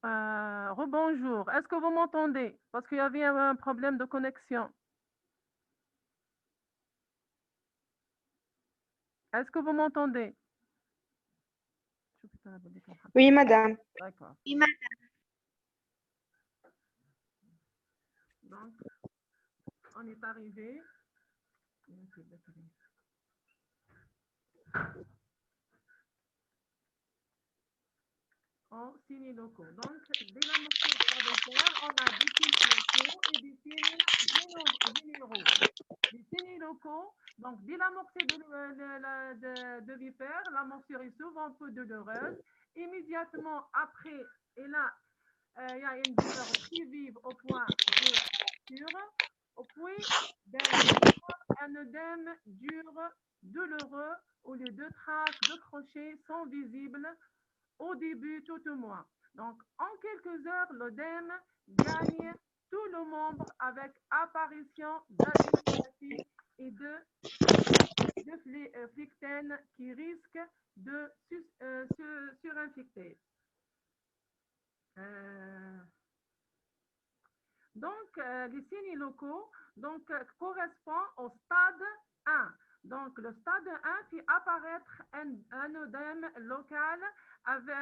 Rebonjour. Est-ce que vous m'entendez? Parce qu'il y avait un problème de connexion. Est-ce que vous m'entendez? Oui, madame. D'accord. Donc, on est arrivé. En signes locaux. Donc, dès la notion de on a des signes locaux et des signes généraux. Les signes locaux, donc dès la morsure de vipère, la morsure est souvent peu douloureuse. Immédiatement après, et là, il y a une douleur très vive au point de morsure. Puis, un œdème dur, douloureux, où les deux traces de crochet sont visibles au début tout au moins. Donc, en quelques heures, l'œdème gagne tout le membre avec apparition d'adénopathie et de flictène qui risque de surinfecter. Euh, donc, les signes locaux correspondent au stade 1. Donc, le stade 1 fait apparaître un œdème local avec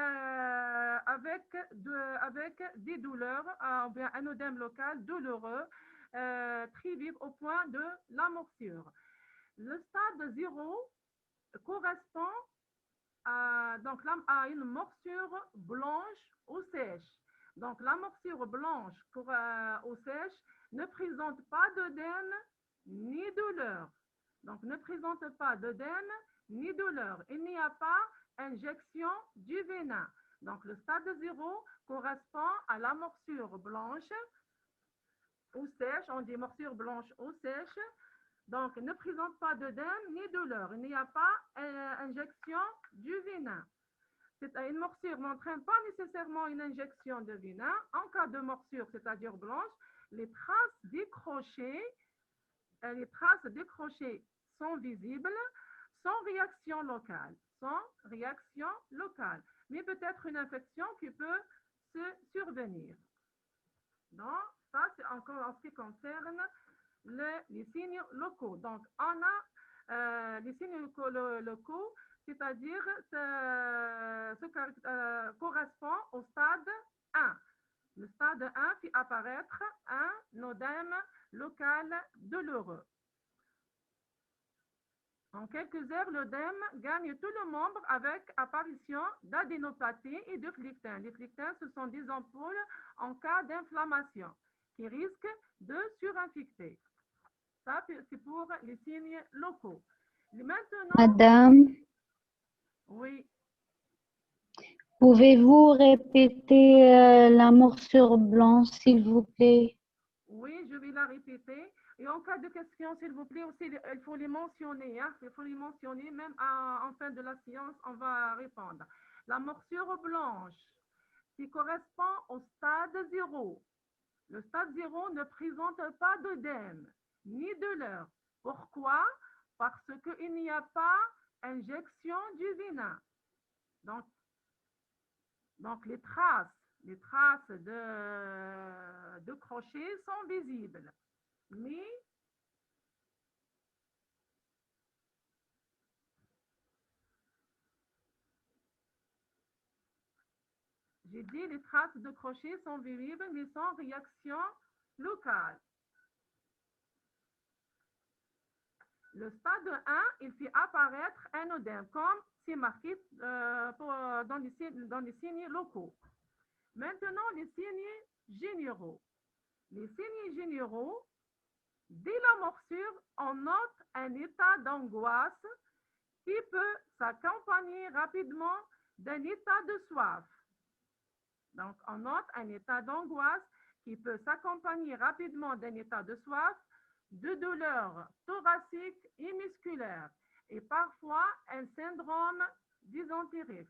des douleurs, bien un œdème local douloureux, très vif au point de la morsure. Le stade 0 correspond à une morsure blanche ou sèche. Donc, la morsure blanche ou sèche ne présente pas d'œdème ni douleur. Donc, ne présente pas d'œdème ni douleur. Il n'y a pas injection du venin. Donc, le stade 0 correspond à la morsure blanche ou sèche. On dit morsure blanche ou sèche. Donc, ne présente pas d'œdème ni douleur. Il n'y a pas injection du venin. Une morsure n'entraîne pas nécessairement une injection de venin. En cas de morsure, c'est-à-dire blanche, les traces décrochées sont visibles sans réaction locale. Mais peut-être une infection qui peut se survenir. Donc, ça, c'est encore en ce qui concerne les signes locaux. Donc, on a les signes locaux, c'est-à-dire correspond au stade 1. Le stade 1 fait apparaître un œdème local douloureux. En quelques heures, l'œdème gagne tout le membre avec apparition d'adénopathie et de flictène. Les flictènes, ce sont des ampoules en cas d'inflammation qui risquent de surinfecter. Ça, c'est pour les signes locaux. Maintenant, Madame, oui, pouvez-vous répéter la morsure blanche, s'il vous plaît? oui, je vais la répéter. Et en cas de question, s'il vous plaît, aussi, il faut les mentionner. Hein, il faut les mentionner, même en fin de la séance, on va répondre. La morsure blanche, qui correspond au stade 0. Le stade 0 ne présente pas d'œdème, ni douleur. Pourquoi? Parce qu'il n'y a pas injection du venin. Donc les traces de crochet sont visibles. Mais j'ai dit les traces de crochet sont visibles, mais sans réaction locale. Le stade 1, il fait apparaître un œdème, comme c'est marqué dans les signes locaux. Maintenant, les signes généraux. Les signes généraux, dès la morsure, on note un état d'angoisse qui peut s'accompagner rapidement d'un état de soif. Donc, on note un état d'angoisse qui peut s'accompagner rapidement d'un état de soif, de douleur thoracique et musculaire, et parfois un syndrome dysentérique,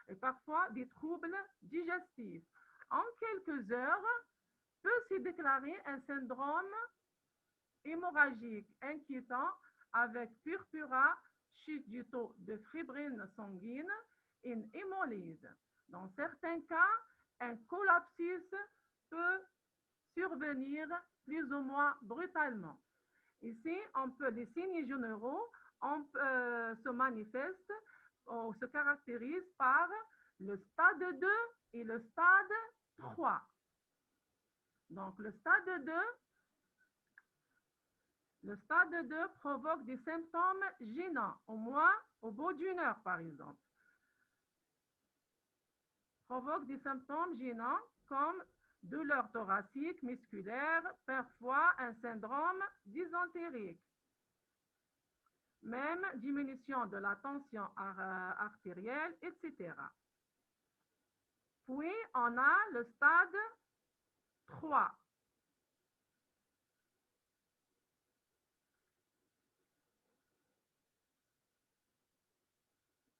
et parfois des troubles digestifs. En quelques heures, peut se déclarer un syndrome hémorragique inquiétant avec purpura, chute du taux de fibrine sanguine et une hémolyse. Dans certains cas, un collapsus peut survenir plus ou moins brutalement. Ici, les signes généraux se manifestent ou se caractérisent par le stade 2 et le stade 3. Donc, le stade 2 provoque des symptômes gênants, au moins au bout d'une heure, par exemple. Provoque des symptômes gênants comme douleur thoracique, musculaire, parfois un syndrome dysentérique. Même diminution de la tension artérielle, etc. Puis, on a le stade 3.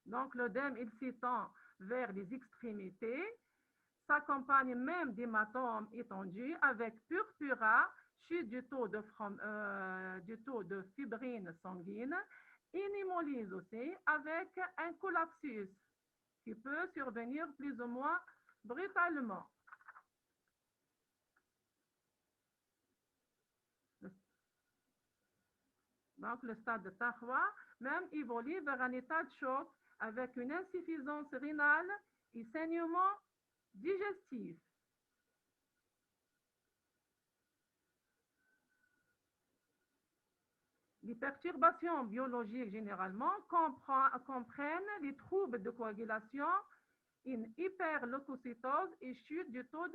Donc, l'œdème, il s'étend vers les extrémités, s'accompagne même d'hématomes étendus avec purpura, chute du taux de fibrine sanguine, et hémolyse aussi avec un collapsus qui peut survenir plus ou moins brutalement. Donc, le stade 3 même évolue vers un état de choc avec une insuffisance rénale et saignement digestif. Les perturbations biologiques généralement comprennent les troubles de coagulation, une hyperleucocytose et chute du taux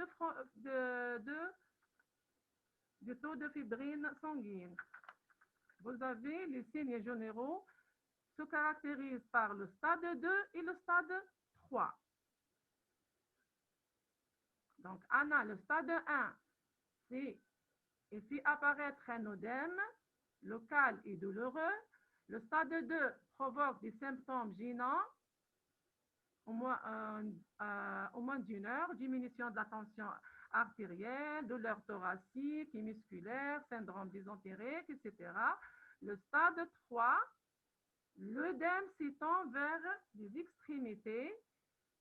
de fibrine sanguine. Vous avez les signes généraux se caractérisent par le stade 2 et le stade 3. Donc, Anna, le stade 1, c'est ici apparaître un œdème local et douloureux. Le stade 2 provoque des symptômes gênants, au moins d'une heure, diminution de la tension artérielle, douleur thoracique et musculaire, syndrome dysentérique, etc. Le stade 3, l'œdème s'étend vers les extrémités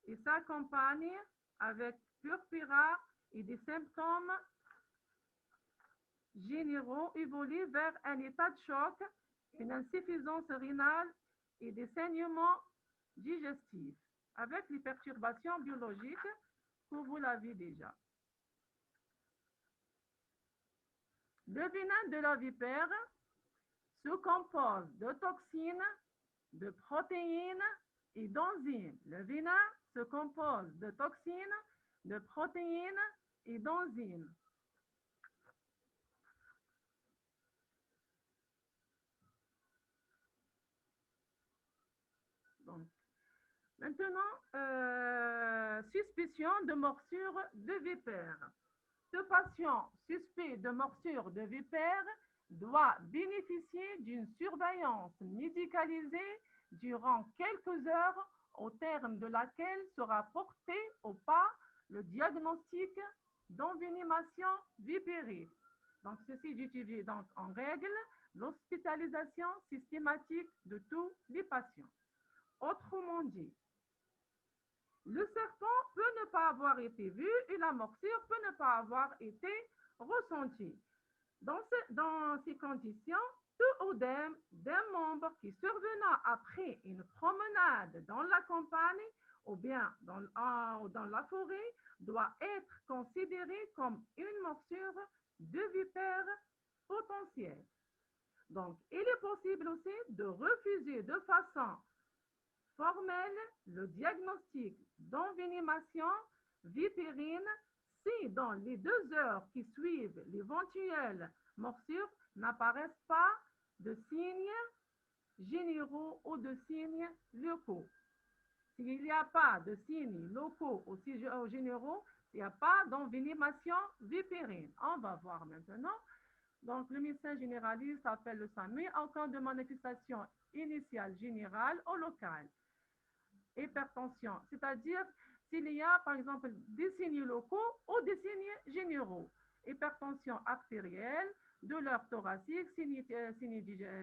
et s'accompagne avec purpura et des symptômes généraux évoluent vers un état de choc, une insuffisance rénale et des saignements digestifs, avec les perturbations biologiques que vous l'avez déjà. Le venin de la vipère se compose de toxines, de protéines et d'enzymes. Le venin se compose de toxines, de protéines et d'enzymes. Donc, maintenant, suspicion de morsure de vipère. Ce patient suspect de morsure de vipère doit bénéficier d'une surveillance médicalisée durant quelques heures, au terme de laquelle sera porté au pas le diagnostic d'envenimation vipérique. Donc, ceci justifie donc en règle l'hospitalisation systématique de tous les patients. Autrement dit, le serpent peut ne pas avoir été vu et la morsure peut ne pas avoir été ressentie. Dans ces conditions, tout œdème d'un membre qui survenant après une promenade dans la campagne ou bien dans la forêt doit être considéré comme une morsure de vipère potentielle. Donc, il est possible aussi de refuser de façon formelle le diagnostic d'envenimation vipérine si dans les 2 heures qui suivent l'éventuelle morsure n'apparaissent pas de signes généraux ou de signes locaux. S'il n'y a pas de signes locaux ou généraux, il n'y a pas d'envenimation vipérine. On va voir maintenant. Donc, le médecin généraliste appelle le SAMU en cas de manifestation initiale générale ou locale. Hypertension, c'est-à-dire s'il y a par exemple des signes locaux ou des signes généraux. Hypertension artérielle, douleur thoracique, signes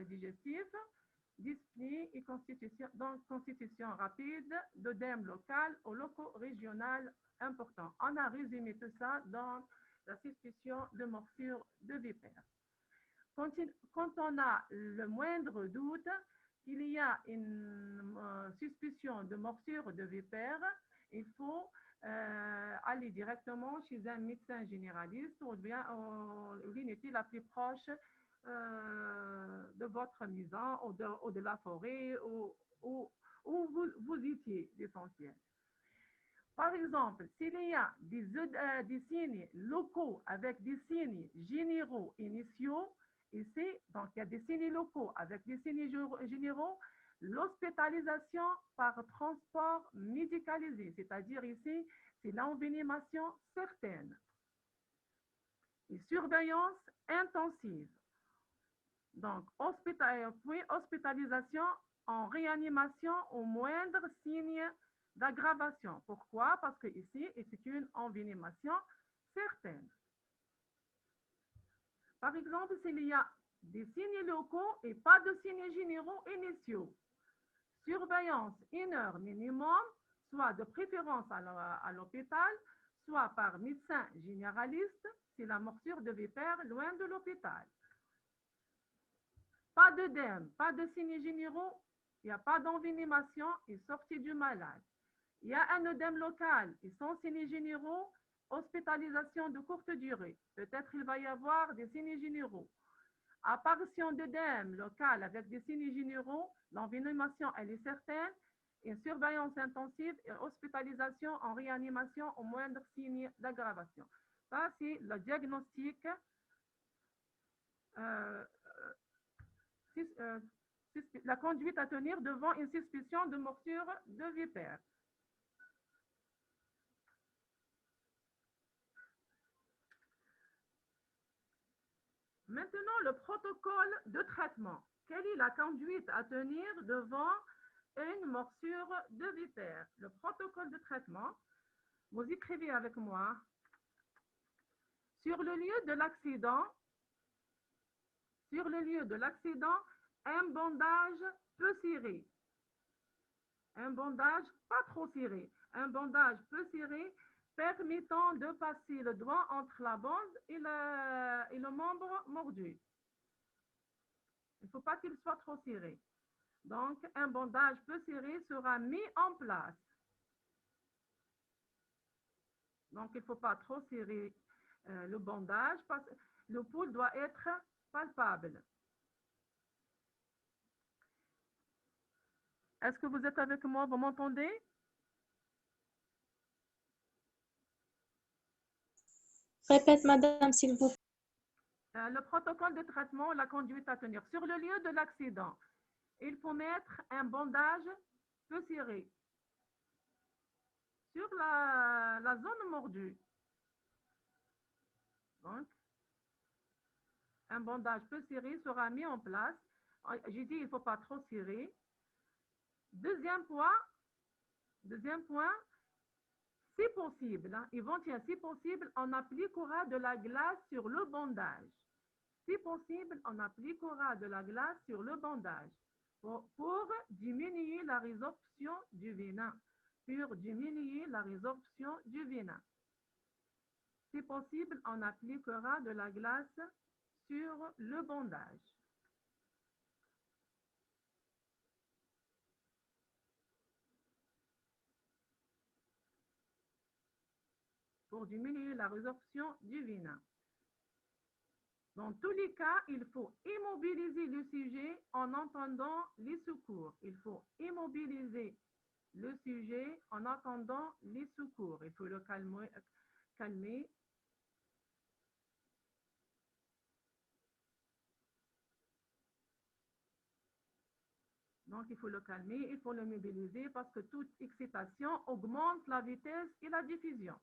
digestifs, dyspnée et constitution rapide d'œdème local ou loco-régional important. On a résumé tout ça dans la suspicion de morsure de vipère. Quand on a le moindre doute qu'il y a une suspicion de morsure de vipère, il faut aller directement chez un médecin généraliste ou bien l'unité la plus proche de votre maison ou de la forêt où vous étiez l'essentiel. Par exemple, s'il y a des signes locaux avec des signes généraux initiaux, ici, donc il y a des signes locaux avec des signes généraux, l'hospitalisation par transport médicalisé, c'est-à-dire ici, c'est l'envenimation certaine. Et surveillance intensive. Donc, puis hospitalisation en réanimation au moindre signe d'aggravation. Pourquoi? Parce que ici, c'est une envenimation certaine. Par exemple, s'il y a des signes locaux et pas de signes généraux initiaux, surveillance 1 heure minimum, soit de préférence à l'hôpital, soit par médecin généraliste, c'est la morsure de vipère loin de l'hôpital. Pas d'œdème, pas de signes généraux, il n'y a pas d'envenimation et sortie du malade. Il y a un œdème local et sans signes généraux, hospitalisation de courte durée. Peut-être il va y avoir des signes généraux. Apparition d'œdème local avec des signes généraux, l'envenimation elle est certaine, et surveillance intensive et hospitalisation en réanimation au moindre signe d'aggravation. Ça, c'est le diagnostic la conduite à tenir devant une suspicion de morsure de vipère. Maintenant, le protocole de traitement. Quelle est la conduite à tenir devant une morsure de vipère? Le protocole de traitement, vous écrivez avec moi. Sur le lieu de l'accident, un bandage peu serré. Un bandage pas trop serré. Un bandage peu serré permettant de passer le doigt entre la bande et le membre mordu. Il ne faut pas qu'il soit trop serré. Donc, un bandage peu serré sera mis en place. Donc, il ne faut pas trop serrer le bandage parce que le pouls doit être palpable. Est-ce que vous êtes avec moi? Vous m'entendez? Répète, madame, s'il vous plaît. Le protocole de traitement, la conduite à tenir. Sur le lieu de l'accident, il faut mettre un bandage peu serré sur la zone mordue. Donc, un bandage peu serré sera mis en place. J'ai dit il ne faut pas trop serrer. Deuxième point, si possible, si possible, on appliquera de la glace sur le bandage. Si possible, on appliquera de la glace sur le bandage pour diminuer la résorption du venin. Si possible, on appliquera de la glace sur le bandage. Pour diminuer la résorption du venin. Dans tous les cas, il faut immobiliser le sujet en entendant les secours. Il faut immobiliser le sujet en attendant les secours. Il faut le calmer. Donc, il faut le calmer, il faut le mobiliser parce que toute excitation augmente la vitesse et la diffusion.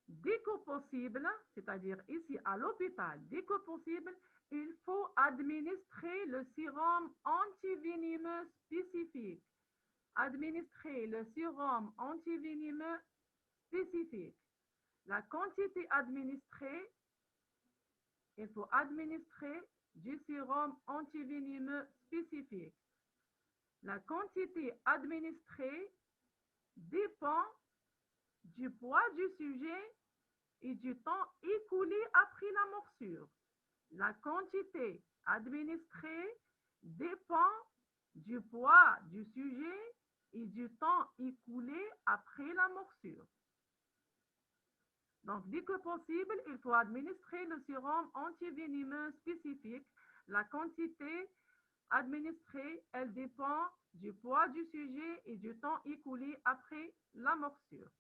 Dès que possible, c'est-à-dire ici à l'hôpital, dès que possible, il faut administrer le sérum antivenimeux spécifique. Administrer le sérum antivenimeux spécifique. La quantité administrée il faut administrer du sérum antivénineux spécifique. La quantité administrée dépend du poids du sujet et du temps écoulé après la morsure. La quantité administrée dépend du poids du sujet et du temps écoulé après la morsure. Donc, dès que possible, il faut administrer le sérum antivénineux spécifique. La quantité administrée, elle dépend du poids du sujet et du temps écoulé après la morsure.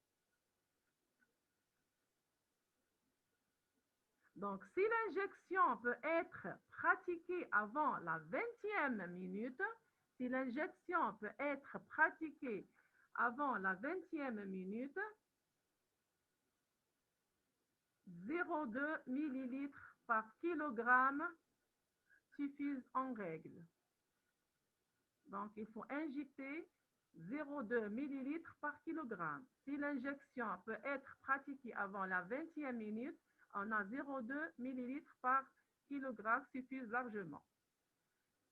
Donc, si l'injection peut être pratiquée avant la 20e minute, si l'injection peut être pratiquée avant la 20e minute, 0,2 ml par kilogramme suffisent en règle. Donc, il faut injecter 0,2 ml par kilogramme. Si l'injection peut être pratiquée avant la 20e minute, on a 0,2 ml par kilogramme suffit largement.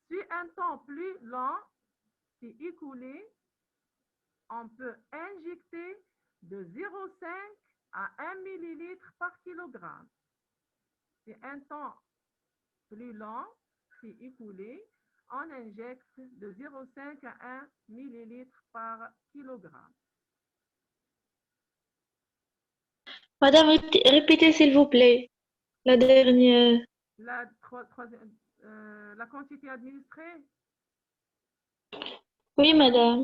Si un temps plus long s'est écoulé, on peut injecter de 0,5 à 1 ml par kilogramme. Si un temps plus long s'est écoulé, on injecte de 0,5 à 1 ml par kilogramme. Madame, répétez s'il vous plaît la dernière. La quantité administrée? Oui, madame.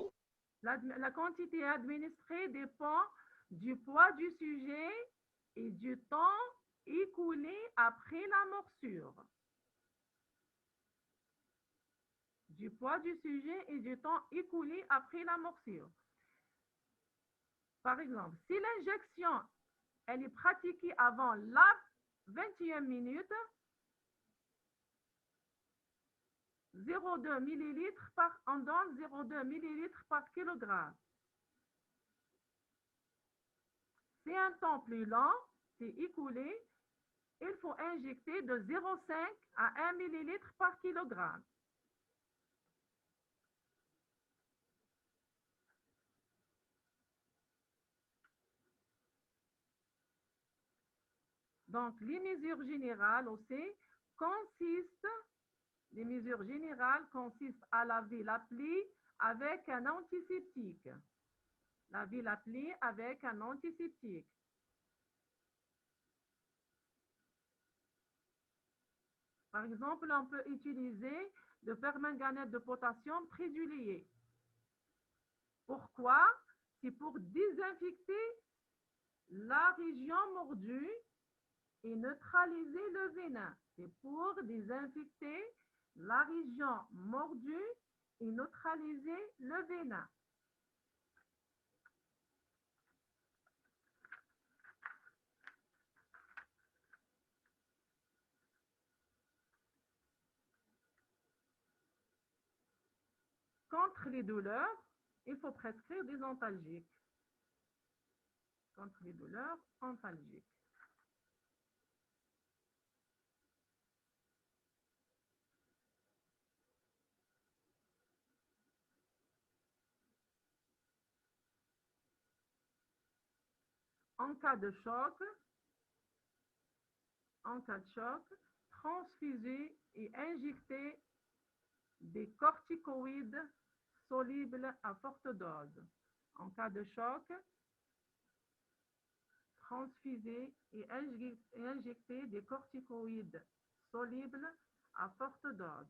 La quantité administrée dépend du poids du sujet et du temps écoulé après la morsure. Du poids du sujet et du temps écoulé après la morsure. Par exemple, si l'injection elle est pratiquée avant la 20e minute, 0,2 ml on donne 0,2 ml par kilogramme. Si un temps plus long s'est écoulé, il faut injecter de 0,5 à 1 ml par kilogramme. Donc, les mesures générales consistent à laver la plaie avec un antiseptique. Laver la plaie avec un antiseptique. Par exemple, on peut utiliser le permanganate de potassium trisulfuré. Pourquoi? C'est pour désinfecter la région mordue et neutraliser le venin. C'est pour désinfecter la région mordue et neutraliser le venin. Contre les douleurs, il faut prescrire des antalgiques. Contre les douleurs, antalgiques. En cas de choc, transfuser et injecter des corticoïdes solubles à forte dose. En cas de choc, transfuser et injecter des corticoïdes solubles à forte dose.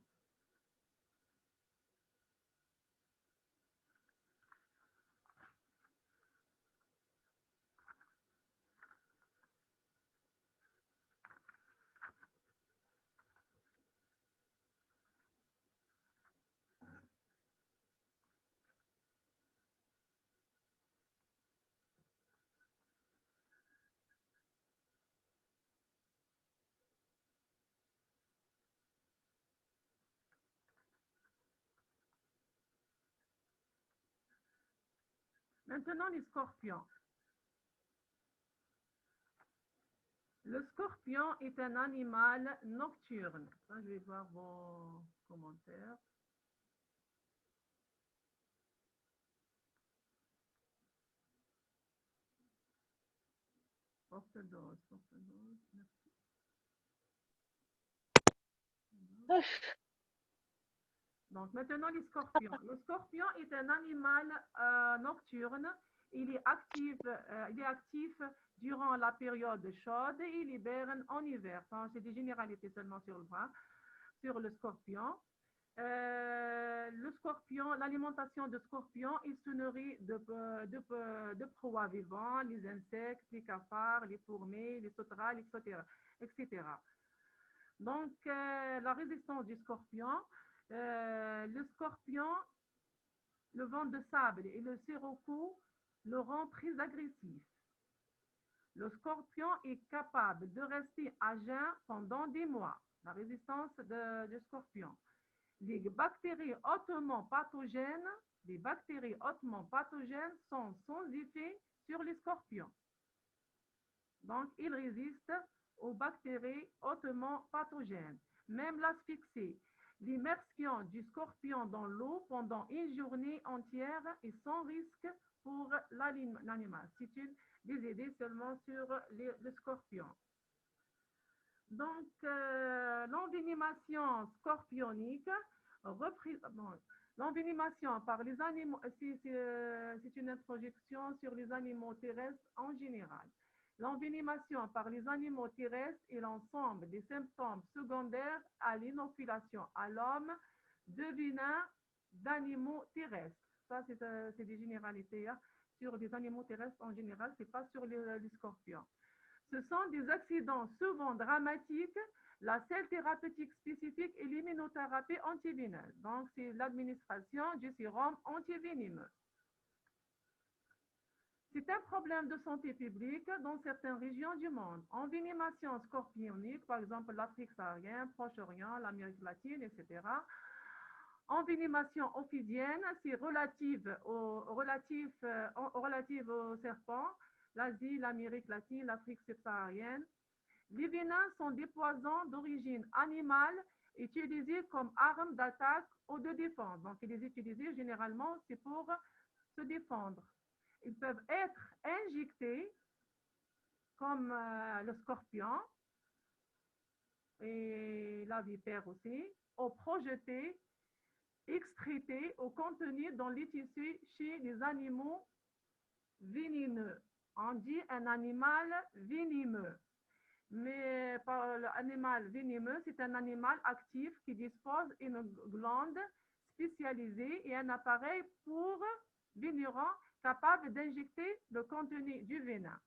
Maintenant, les scorpions. Le scorpion est un animal nocturne. Ça, je vais voir vos commentaires. Orthodoxe, merci. Donc maintenant les scorpions. Le scorpion est un animal nocturne. Il est actif durant la période chaude et il hiberne en hiver. C'est des généralités seulement sur le scorpion. Le scorpion, l'alimentation de scorpion, il se nourrit de proies vivants, les insectes, les cafards, les fourmis, les sauterelles, etc. etc. Donc, la résistance du scorpion, le scorpion, le vent de sable et le sirocco le rend très agressif. Le scorpion est capable de rester à jeun pendant des mois. La résistance du scorpion. Les bactéries hautement pathogènes sont sans effet sur les scorpions. Donc, ils résistent aux bactéries hautement pathogènes. Même l'asphyxie, l'immersion du scorpion dans l'eau pendant une journée entière est sans risque pour l'animal. C'est des idées seulement sur le scorpion. Donc, l'envénémation scorpionique, l'envénémation par les animaux, c'est une introduction sur les animaux terrestres en général. L'envénémation par les animaux terrestres est l'ensemble des symptômes secondaires à l'inoculation à l'homme de venin d'animaux terrestres. Ça, c'est des généralités hein, sur les animaux terrestres en général, c'est pas sur les scorpions. Ce sont des accidents souvent dramatiques. La seule thérapeutique spécifique est l'immunothérapie antivéneuse. Donc, c'est l'administration du sérum antivénimeux. C'est un problème de santé publique dans certaines régions du monde. Envénémation scorpionique, par exemple l'Afrique saharienne, Proche-Orient, l'Amérique latine, etc. Envénémation ophidienne, c'est relative aux serpents, l'Asie, l'Amérique latine, l'Afrique subsaharienne. Les venins sont des poisons d'origine animale utilisés comme arme d'attaque ou de défense. Donc, ils les utilisent généralement, c'est pour se défendre. Ils peuvent être injectés comme le scorpion et la vipère aussi, ou projetés, excrétés ou contenus dans les tissus chez les animaux venimeux. On dit un animal venimeux. Mais l'animal venimeux, c'est un animal actif qui dispose d'une glande spécialisée et un appareil pour vénérant capable d'injecter le contenu du venin.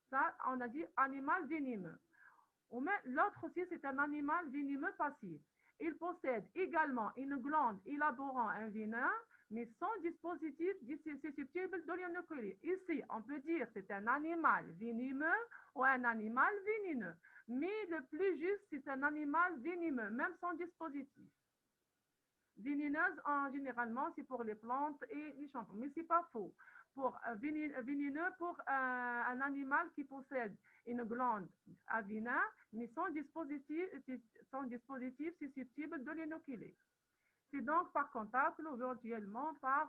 Ça, on a dit animal venimeux. L'autre aussi, c'est un animal venimeux passif. Il possède également une glande élaborant un venin, mais sans dispositif susceptible de l'inoculer. Ici, on peut dire que c'est un animal venimeux ou un animal vénineux. Mais le plus juste, c'est un animal venimeux, même sans dispositif. Vénineuse, généralement, c'est pour les plantes et les champignons. Mais ce n'est pas faux. Vénineux pour un animal qui possède une glande à venin, mais sans dispositif susceptible de l'inoculer. C'est donc par contact ou éventuellement par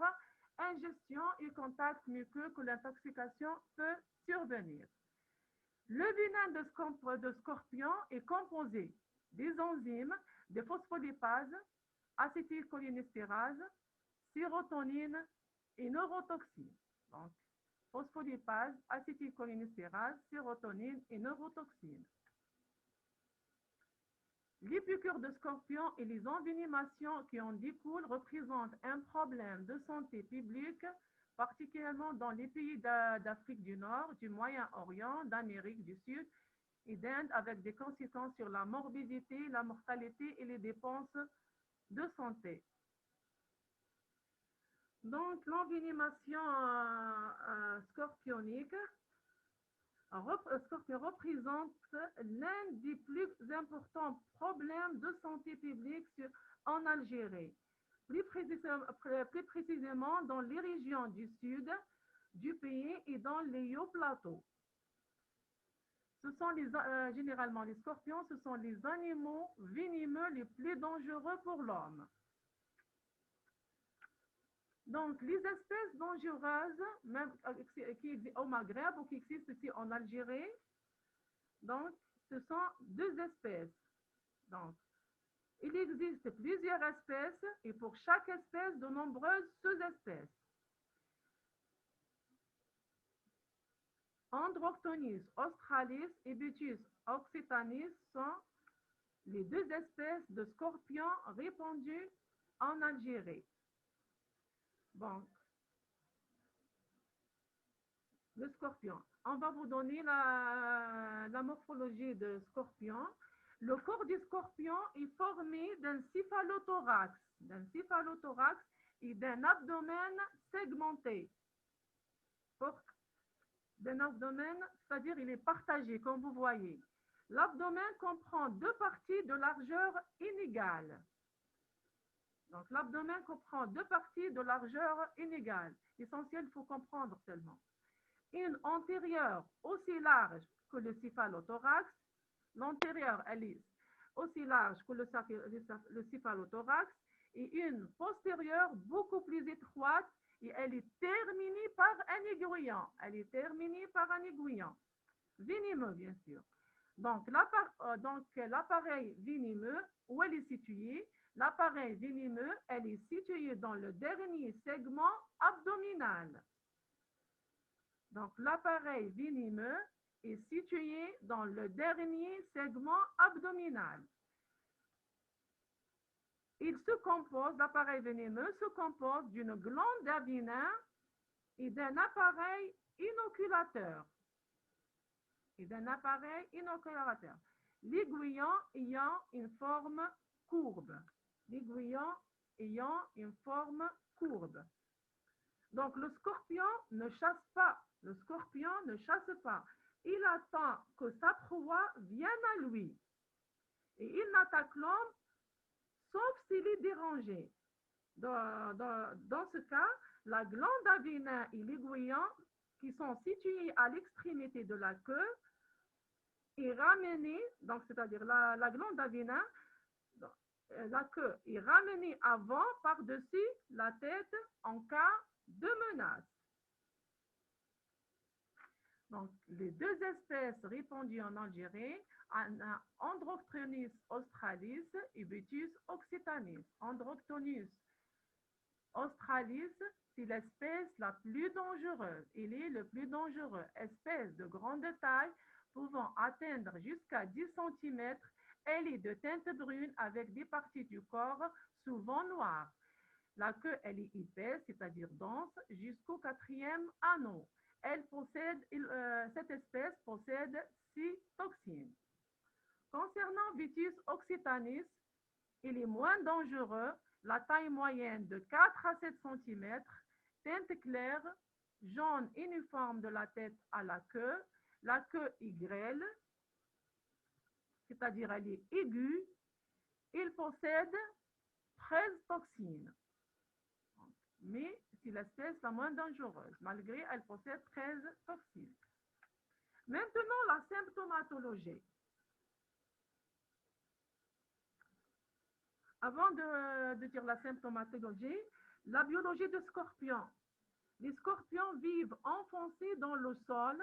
ingestion et contact muqueux que l'intoxication peut survenir. Le venin de scorpion est composé des enzymes, des phospholipases, acétylcholinestérase, sérotonine et neurotoxines. Donc, phospholipase, acétylcholinestérase, sérotonine et neurotoxines. Les piqûres de scorpions et les envénémations qui en découlent représentent un problème de santé publique, particulièrement dans les pays d'Afrique du Nord, du Moyen-Orient, d'Amérique du Sud et d'Inde, avec des conséquences sur la morbidité, la mortalité et les dépenses de santé. Donc, l'envénémation scorpionique représente l'un des plus importants problèmes de santé publique en Algérie, plus précisément dans les régions du sud du pays et dans les hauts plateaux. Ce sont généralement les scorpions, ce sont les animaux venimeux les plus dangereux pour l'homme. Donc, les espèces dangereuses, même qui existent au Maghreb ou qui existent ici en Algérie, donc, ce sont 2 espèces. Donc, il existe plusieurs espèces et pour chaque espèce, de nombreuses sous-espèces. Androctonus australis et Butus occitanis sont les 2 espèces de scorpions répandues en Algérie. Bon, le scorpion. On va vous donner la morphologie de scorpion. Le corps du scorpion est formé d'un céphalothorax et d'un abdomen segmenté. D'un abdomen, c'est-à-dire il est partagé, comme vous voyez. L'abdomen comprend 2 parties de largeur inégale. Donc, l'abdomen comprend 2 parties de largeur inégale. L'essentiel, il faut comprendre seulement. Une antérieure aussi large que le céphalothorax. L'antérieure, elle est aussi large que le céphalothorax. Et une postérieure beaucoup plus étroite. Et elle est terminée par un aiguillon. Venimeux, bien sûr. Donc, l'appareil venimeux, où elle est située? L'appareil venimeux, elle est située dans le dernier segment abdominal. Donc, l'appareil venimeux est situé dans le dernier segment abdominal. L'appareil venimeux se compose d'une glande d'Avinin et d'un appareil inoculateur. L'aiguillon ayant une forme courbe. Donc, le scorpion ne chasse pas. Il attend que sa proie vienne à lui. Et il n'attaque l'homme sauf s'il est dérangé. Dans ce cas, la glande d'Avinin et l'aiguillon, qui sont situés à l'extrémité de la queue, est ramenée, donc c'est-à-dire la glande d'Avinin, la queue est ramenée avant par-dessus la tête en cas de menace. Donc, les 2 espèces répandues en Algérie, Androctonus australis et Butus occitanis. Androctonus australis, c'est l'espèce la plus dangereuse. Il est le plus dangereux. Espèce de grande taille, pouvant atteindre jusqu'à 10 cm. Elle est de teinte brune avec des parties du corps souvent noires. La queue, elle est épaisse, c'est-à-dire dense, jusqu'au 4e anneau. Cette espèce possède 6 toxines. Concernant Butus occitanis, il est moins dangereux, la taille moyenne de 4 à 7 cm, teinte claire, jaune uniforme de la tête à la queue est grêle, c'est-à-dire elle est aiguë. Il possède 13 toxines. Mais c'est l'espèce la moins dangereuse, malgré elle possède 13 toxines. Maintenant, la symptomatologie. Avant de dire la symptomatologie, la biologie des scorpions. Les scorpions vivent enfoncés dans le sol.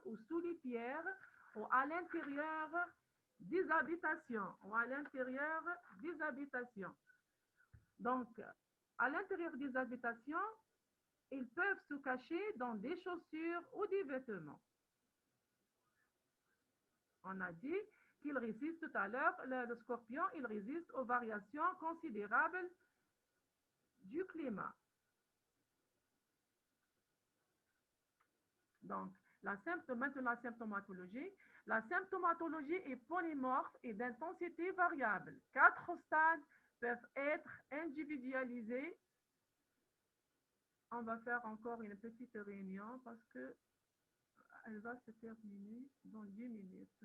Ou sous les pierres ou à l'intérieur des habitations. Donc, à l'intérieur des habitations, ils peuvent se cacher dans des chaussures ou des vêtements. On a dit qu'il résiste tout à l'heure, le scorpion, il résiste aux variations considérables du climat. Donc, maintenant la symptomatologie. La symptomatologie est polymorphe et d'intensité variable. 4 stades peuvent être individualisés. On va faire encore une petite réunion parce que elle va se terminer dans 10 minutes.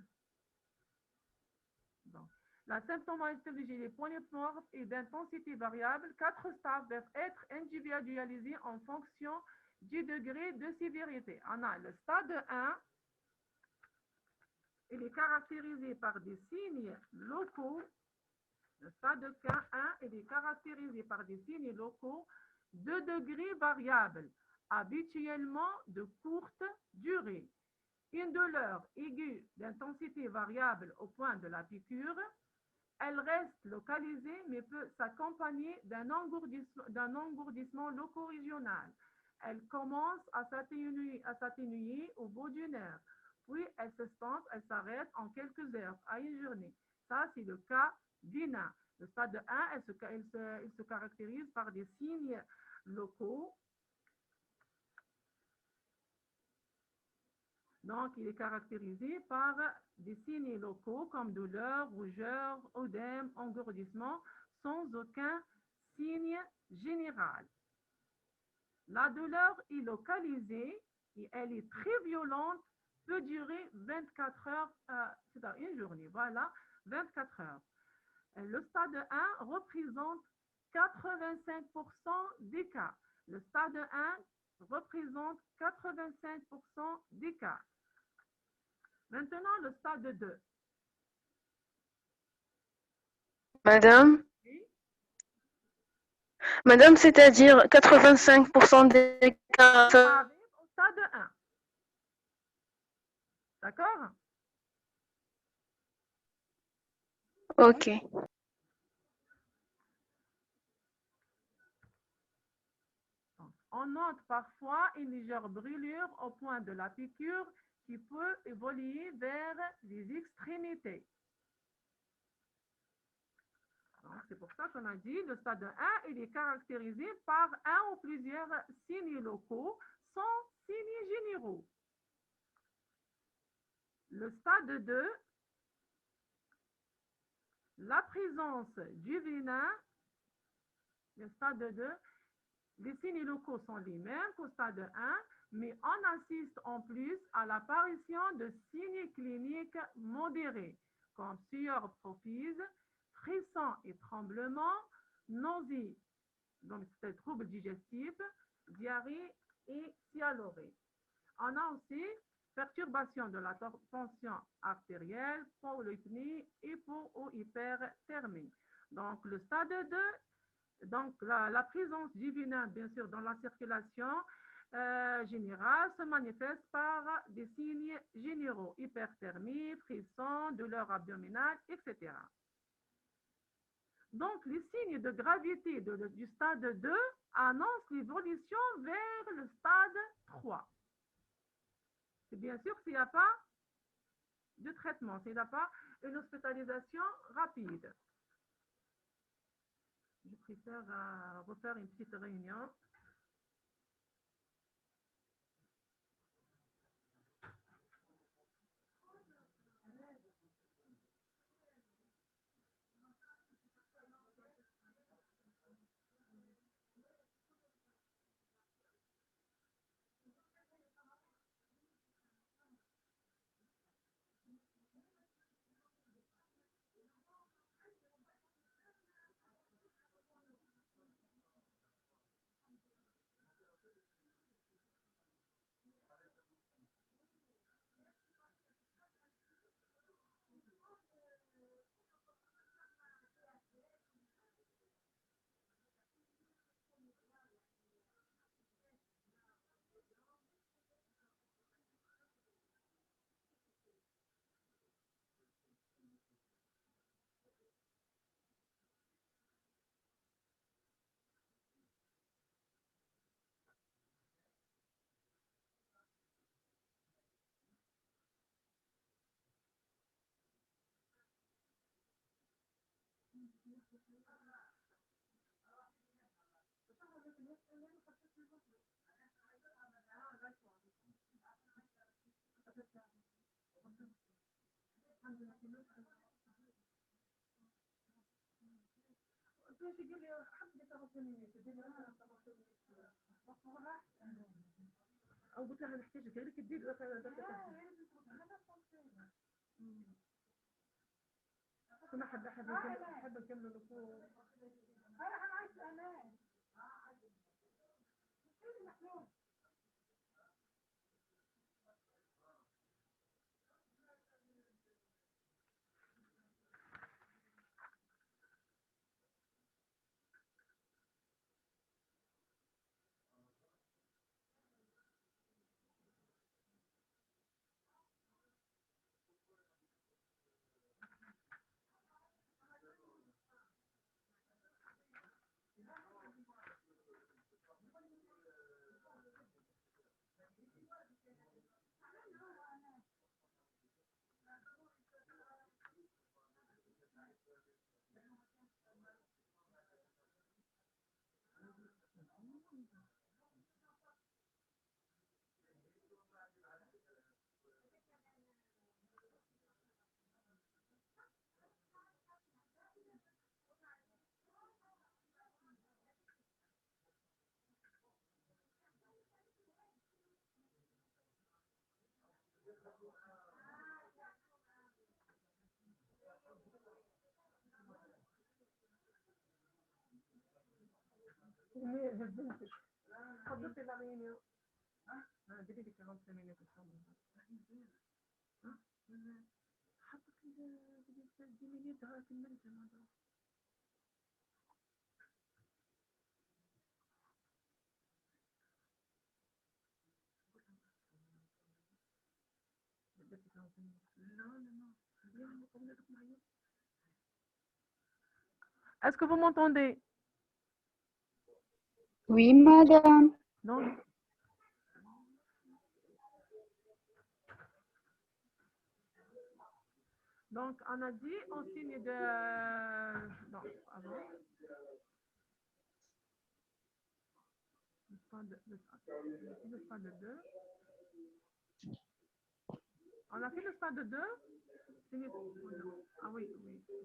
Donc, la symptomatologie est polymorphe et d'intensité variable. 4 stades peuvent être individualisés en fonction du degré de sévérité. On a le stade 1, il est caractérisé par des signes locaux. Le stade 1, il est caractérisé par des signes locaux de degrés variables, habituellement de courte durée. Une douleur aiguë d'intensité variable au point de la piqûre. Elle reste localisée mais peut s'accompagner d'un engourdissement loco-régional. Elle commence à s'atténuer au bout d'une heure. Puis elle s'estompe, elle s'arrête en quelques heures à une journée. Ça, c'est le cas d'INA. Le stade 1, il se caractérise par des signes locaux. Donc, il est caractérisé par des signes locaux comme douleur, rougeur, œdème, engourdissement, sans aucun signe général. La douleur est localisée et elle est très violente, peut durer 24 heures, c'est-à-dire une journée, voilà, 24 heures. Le stade 1 représente 85% des cas. Le stade 1 représente 85% des cas. Maintenant, le stade 2. Madame, Oui. Madame, c'est-à-dire 85% des cas. On arrive au stade 1. D'accord? Ok. On note parfois une légère brûlure au point de la piqûre qui peut évoluer vers les extrémités. C'est pour ça qu'on a dit le stade 1, il est caractérisé par un ou plusieurs signes locaux sans signes généraux. Le stade 2, la présence du venin, le stade 2, les signes locaux sont les mêmes qu'au stade 1, mais on assiste en plus à l'apparition de signes cliniques modérés, comme sueur profuse, frisson et tremblement, nausée, donc c'est troubles digestifs, diarrhée et cyanurée. On a aussi perturbation de la tension artérielle, polypnie, hypo ou hyperthermie. Donc le stade 2, donc la présence du venin, bien sûr, dans la circulation générale se manifeste par des signes généraux, hyperthermie, frisson, douleur abdominale, etc. Donc, les signes de gravité du stade 2 annoncent l'évolution vers le stade 3. C'est bien sûr s'il n'y a pas de traitement, s'il n'y a pas une hospitalisation rapide. Je préfère refaire une petite réunion. او قلت لها نحتاج غيرك تدير كنا حابه نكملوا لكم اتفضل في العملية. ديري لي 45 minutes ان شاء الله. حطك 10 minutes هاك الملزم هذا. Est-ce que vous m'entendez? Oui, madame. Donc, on a dit au signe de... Non, avant. Le stade 2. On a fait le stade 2. Ah oui,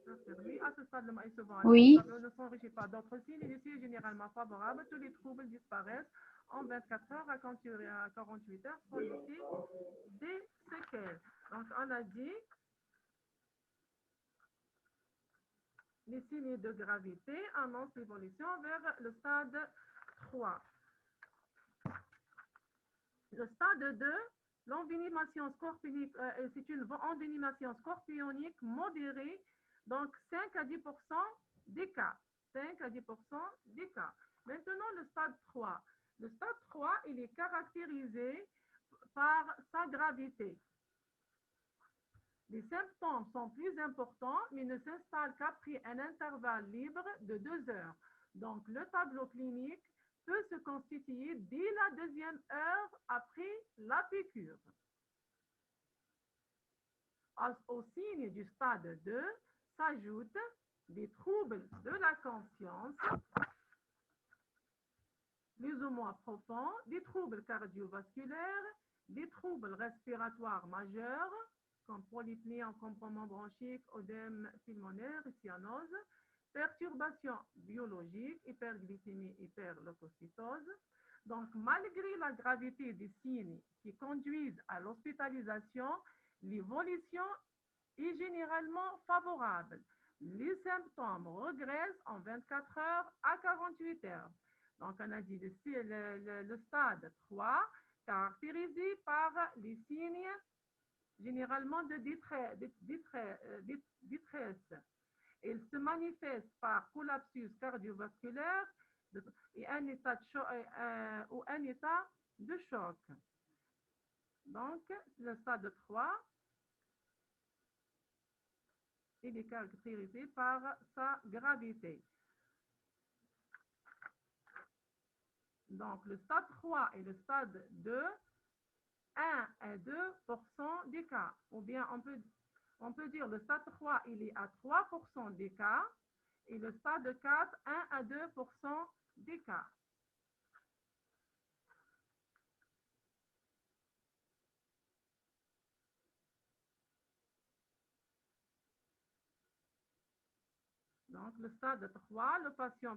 ça c'est permis. À ce stade, le maïs se vend. Oui. Ne s'enrichit pas d'autres signes. Ici est généralement favorable. Tous les troubles disparaissent en 24 heures à 48 heures sans laisser des séquelles. Donc, on a dit les signes de gravité annoncent l'évolution vers le stade 3. Le stade 2, l'envenimation scorpionique, c'est une envenimation scorpionique modérée, donc 5 à 10% des cas. 5 à 10% des cas. Maintenant, le stade 3. Le stade 3, il est caractérisé par sa gravité. Les symptômes sont plus importants, mais ne s'installent qu'après un intervalle libre de 2 heures. Donc, le tableau clinique peut se constituer dès la deuxième heure après la piqûre. Au signe du stade 2 s'ajoutent des troubles de la conscience, plus ou moins profonds, des troubles cardiovasculaires, des troubles respiratoires majeurs, comme polypnée, encombrement bronchique, œdème pulmonaire, cyanose, perturbations biologiques, hyperglycémie, hyperleucocytose. Donc, malgré la gravité des signes qui conduisent à l'hospitalisation, l'évolution est généralement favorable. Les symptômes régressent en 24 heures à 48 heures. Donc, on a dit le stade 3, caractérisé par les signes généralement de détresse. Il se manifeste par collapsus cardiovasculaire et un état de choc. Donc, le stade 3, il est caractérisé par sa gravité. Donc, le stade 3 et le stade 2, 1 à 2% des cas. Ou bien, on peut dire le stade 3, il est à 3% des cas. Et le stade 4, 1 à 2% des cas. Donc, le stade 3, le patient